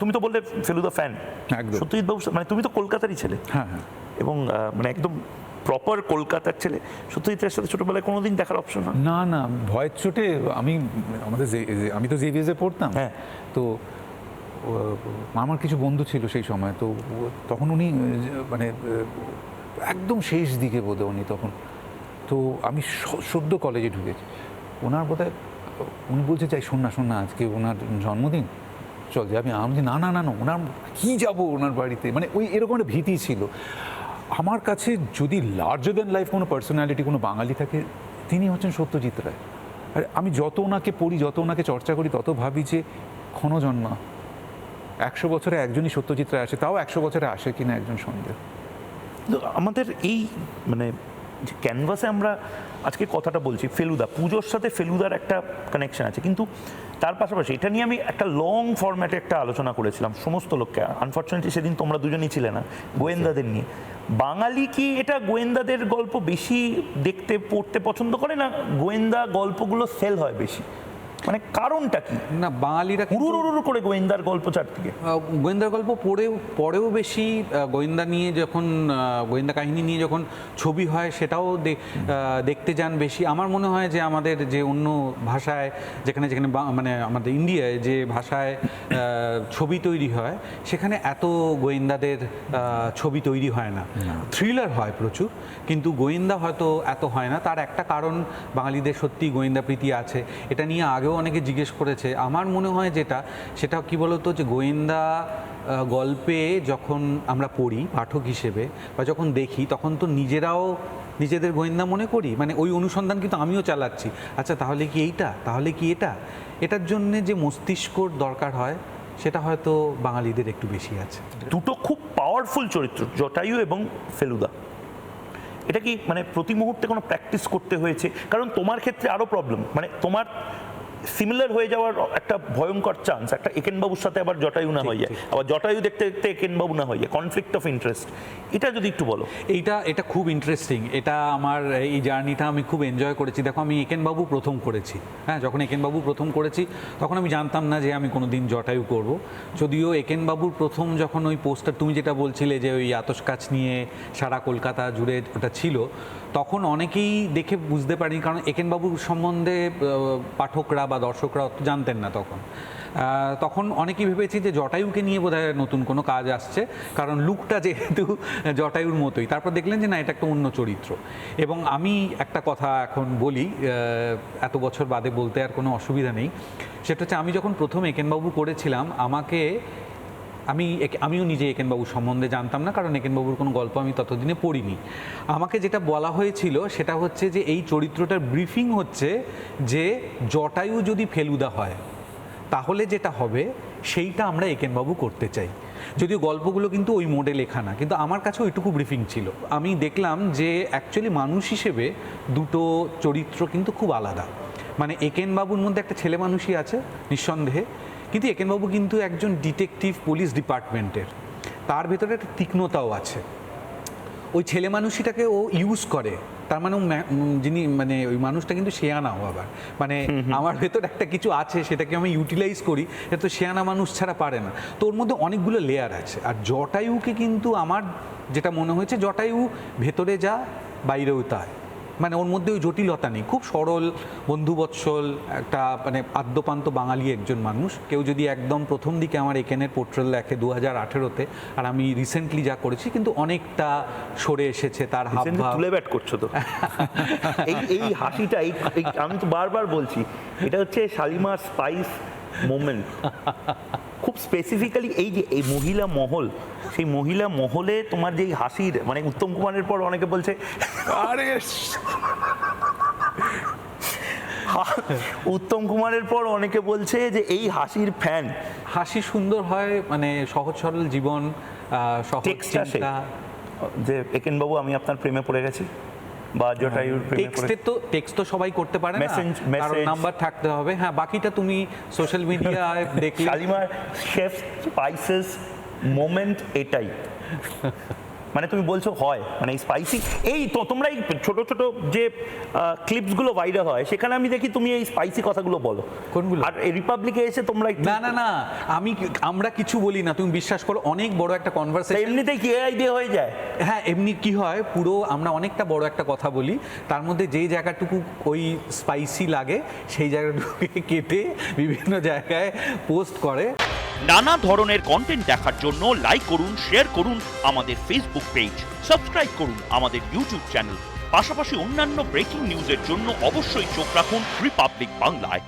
তুমি তো বললে ফেলুদা ফ্যান, একদম। সত্যজিৎ বাবু মানে তুমি তো কলকাতারই ছেলে, হ্যাঁ হ্যাঁ, এবং মানে একদম প্রপার কলকাতার ছেলে। সত্যজিতের সাথে ছোটবেলায় কোনোদিন দেখার অপশন হয়? না না, ভয়ের চোটে আমি তো জেভিএসে পড়তাম। হ্যাঁ। তো আমার কিছু বন্ধু ছিল সেই সময়, তো তখন উনি মানে একদম শেষ দিকে বোধহয় উনি তখন, তো আমি সদ্য কলেজে ঢুকেছি, ওনার বোধহয় উনি বলছে চাই শোন না আজকে ওনার জন্মদিন, চল যাবি। আমি বলছি না না না না, ওনার কী যাবো ওনার বাড়িতে, মানে ওই এরকম একটা ভীতি ছিল আমার কাছে। যদি লার্জার দ্যান লাইফ কোনো পার্সোনালিটি কোনো বাঙালি থাকে, তিনি হচ্ছেন সত্যজিৎ রায়। আর আমি যত ওনাকে পড়ি, যত ওনাকে চর্চা করি, তত ভাবি যে ক্ষণজন্মা 100 বছরে একজনই সত্যজিৎ রায় আসে, তাও 100 বছরে আসে কিনা একজন সন্দেহ। তো আমাদের এই মানে যে ক্যানভাসে আমরা আজকে কথাটা বলছি, ফেলুদা পুজোর সাথে ফেলুদার একটা কানেকশন আছে, কিন্তু তার পাশাপাশি এটা নিয়ে আমি একটা লং ফরম্যাটে একটা আলোচনা করেছিলাম সমস্ত লোককে। আনফর্চুনেটলি সেদিন তোমরা দুজনই ছিলে না, গোয়েন্দাদের নিয়ে। বাঙালি কি এটা গোয়েন্দাদের গল্প বেশি দেখতে পড়তে পছন্দ করে, না গোয়েন্দা গল্পগুলো সেল হয় বেশি? মানে কারণটা কি? না, বাঙালিরা কিন্তু উড়ুর করে গোয়েন্দার গল্প চারদিকে, গোয়েন্দার গল্প পড়েও বেশি গোয়েন্দা নিয়ে যখন গোয়েন্দা কাহিনী নিয়ে যখন ছবি হয় সেটাও দেখতে যান বেশি। আমার মনে হয় যে আমাদের যে অন্য ভাষায় যেখানে যেখানে মানে আমাদের ইন্ডিয়ায় যে ভাষায় ছবি তৈরি হয়, সেখানে এত গোয়েন্দাদের ছবি তৈরি হয় না। থ্রিলার হয় প্রচুর, কিন্তু গোয়েন্দা হয়তো এত হয় না। তার একটা কারণ, বাঙালিদের সত্যি গোয়েন্দা প্রীতি আছে। এটা নিয়ে আগেও অনেকে জিজ্ঞেস করেছে। আমার মনে হয় সেটা কি বলতো, যে গোয়েন্দা গল্পে যখন আমরা পড়ি পাঠক হিসেবে বা যখন দেখি, তখন তো নিজেদের গোয়েন্দা মনে করি, মানে ওই অনুসন্ধান কিন্তু আমিও চালাচ্ছি। আচ্ছা তাহলে কি এইটা, তাহলে কি এটার জন্যে যে মস্তিষ্কর দরকার হয়, সেটা হয়তো বাঙালিদের একটু বেশি আছে। দুটো খুব পাওয়ারফুল চরিত্র, জটায়ু এবং ফেলুদা। এটা কি মানে প্রতি মুহূর্তে কোনো প্র্যাকটিস করতে হয়েছে? কারণ তোমার ক্ষেত্রে আরও প্রবলেম, মানে তোমার সিমিলার হয়ে যাওয়ার একটা ভয়ঙ্কর চান্স, একটা একেনবাবুর সাথে আবার জটায়ু না হয়ে যায়, আবার জটায়ু দেখতে দেখতে একেনবাবু না হয়ে যায়, কনফ্লিক্ট অফ ইন্টারেস্ট। এটা যদি একটু বলো। এটা খুব ইন্টারেস্টিং। এটা আমার এই জার্নিটা আমি খুব এনজয় করেছি। দেখো, আমি একেনবাবু প্রথম করেছি। হ্যাঁ, যখন একেনবাবু প্রথম করেছি তখন আমি জানতাম না যে আমি কোনো দিন জটায়ু করব। যদিও একেনবাবুর প্রথম যখন ওই পোস্টার, তুমি যেটা বলছিলে যে ওই আতশ কাচ নিয়ে সারা কলকাতা জুড়ে ওটা ছিল, তখন অনেকেই দেখে বুঝতে পারিনি, কারণ একেনবাবুর সম্বন্ধে পাঠকরা বা দর্শকরা অত জানতেন না তখন অনেকেই ভেবেছি যে জটায়ুকে নিয়ে বোধহয় নতুন কোনো কাজ আসছে, কারণ লুকটা যেহেতু জটায়ুর মতোই। তারপর দেখলেন যে না, এটা একটা অন্য চরিত্র। এবং আমি একটা কথা এখন বলি, এত বছর বাদে বলতে আর কোনো অসুবিধা নেই। সেটা হচ্ছে, আমি যখন প্রথম একেনবাবু করেছিলাম, আমিও নিজে একেনবাবু সম্বন্ধে জানতাম না, কারণ একেনবাবুর কোনো গল্প আমি ততদিনে পড়িনি। আমাকে যেটা বলা হয়েছিল সেটা হচ্ছে যে এই চরিত্রটার ব্রিফিং হচ্ছে যে জটায়ু যদি ফেলুদা হয় তাহলে যেটা হবে সেইটা আমরা একেনবাবু করতে চাই। যদিও গল্পগুলো কিন্তু ওই মোডে লেখা না, কিন্তু আমার কাছে ওইটুকু ব্রিফিং ছিল। আমি দেখলাম যে অ্যাকচুয়ালি মানুষ হিসেবে দুটো চরিত্র কিন্তু খুব আলাদা। মানে একেনবাবুর মধ্যে একটা ছেলে মানুষই আছে নিঃসন্দেহে, কিন্তু একেনবাবু কিন্তু একজন ডিটেকটিভ, পুলিশ ডিপার্টমেন্টের। তার ভেতরে একটা তীক্ষ্ণতাও আছে। ওই ছেলে মানুষটাকে ও ইউজ করে, তার মানে যিনি মানে ওই মানুষটা কিন্তু শেয়ানাও আবার, মানে আমার ভেতর একটা কিছু আছে সেটাকে আমি ইউটিলাইজ করি, এটা তো শেয়ানা মানুষ ছাড়া পারে না। তো ওর মধ্যে অনেকগুলো লেয়ার আছে। আর জটায়ুকে কিন্তু আমার যেটা মনে হয়েছে, জটায়ু ভেতরে যা বাইরেও তাই, মানে ওর মধ্যে ওই জটিলতা নেই। খুব সরল, বন্ধুবৎসল একটা, মানে আদ্যপান্ত বাঙালি একজন মানুষ। কেউ যদি একদম প্রথম দিকে আমার একেনের পোর্ট্রেল দেখে 2018-তে, আর আমি রিসেন্টলি যা করেছি, কিন্তু অনেকটা সরে এসেছে তার হাবভাব। তুলে ব্যাট করছো তো এই হাসিটা, আমি তো বারবার বলছি, এটা হচ্ছে শালিমার স্পাইস মোমেন্ট। খুব স্পেসিফিক্যালি এই যে এই মহিলা মহল, সেই মহিলা মহলে তোমার যে হাসির, মানে উত্তম কুমারের পর অনেকে বলছে আরে উত্তম কুমারের পর অনেকে বলছে যে এই হাসির ফ্যান। হাসি সুন্দর হয়, মানে সহজ সরল জীবন, সহজ চিন্তা। যে একেনবাবু আমি আপনার প্রেমে পড়ে গেছি, বা জটায়ুর প্রেমে পড়ে। টেক্সট তো সবাই করতে পারে না, কারণ নাম্বার থাকতে হবে। হ্যাঁ, বাকিটা তুমি সোশ্যাল মিডিয়ায় দেখলে। শালিমার শেফ স্পাইসেস মোমেন্ট এটাই। মানে তুমি বলছো হয়, মানে এই স্পাইসি, এই তো তোমরা এই ছোট ছোট যে ক্লিপসগুলো ভাইরাল হয় সেখানে আমি দেখি তুমি এই স্পাইসি কথাগুলো বলো। কোনগুলো? আর এই রিপাবলিকে এসে তোমরা একটু- না না না, আমরা কিছু বলি না, তুমি বিশ্বাস করো, অনেক বড় একটা তা কনভারসেশন। এমনিতেই কি এআই দিয়ে হয়ে যায়? হ্যাঁ, এমনি কি হয়, পুরো আমরা অনেকটা বড় একটা কথা বলি, তার মধ্যে যেই জায়গাটুকু ওই স্পাইসি লাগে সেই জায়গাটুকুকে কেটে বিভিন্ন জায়গায় পোস্ট করে। নানা ধরনের কন্টেন্ট দেখার জন্য লাইক করুন, শেয়ার করুন আমাদের ফেসবুক পেজ, সাবস্ক্রাইব করুন আমাদের ইউটিউব চ্যানেল। পাশাপাশি অন্যান্য ব্রেকিং নিউজের জন্য অবশ্যই চোখ রাখুন রিপাবলিক বাংলায়।